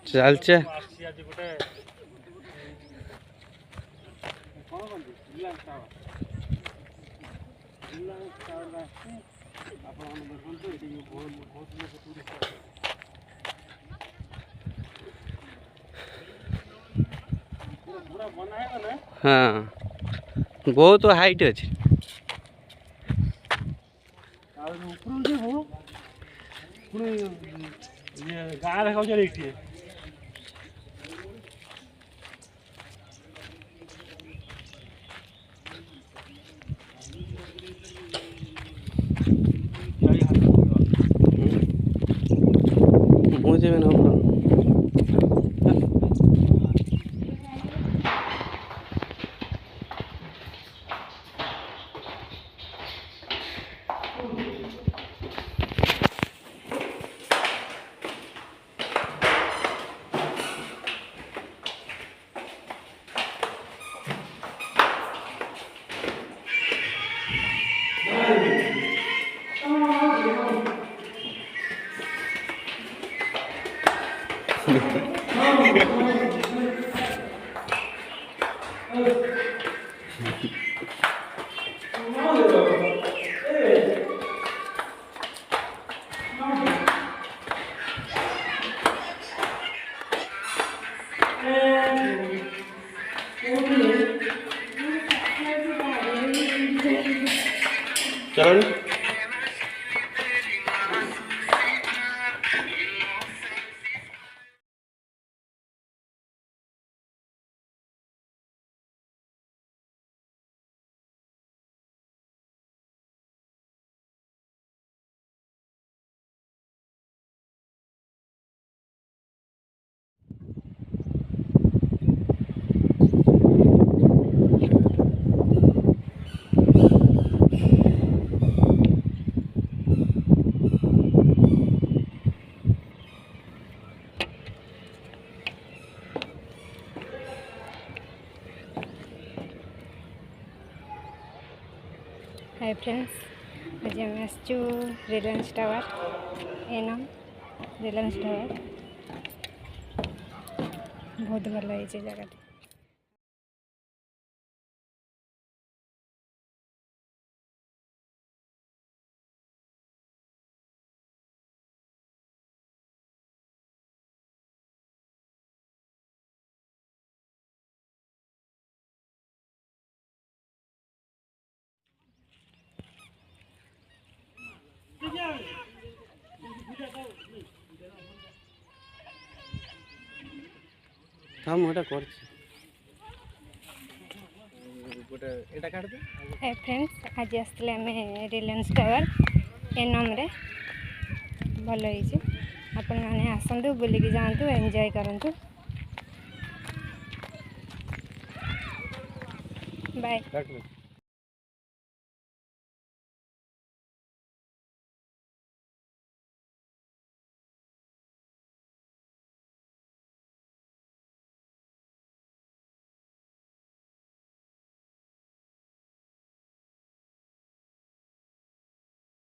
चलचे हाँ बहुत हाइट अच्छे गाँव देखा मुझे भी ना चलो हाय फ्रेंड्स आज आम आसचु रिलायंस टावर ए नाम रिलायंस टावर बहुत भल है जगह। हम ওটা করছি এটা কাট দে। हाय फ्रेंड्स आज आसले आम रिलायंस टावर ए नाम रे भल होइए आपण माने आसंतु बुलिकी जातु एंजॉय करंतु बाय।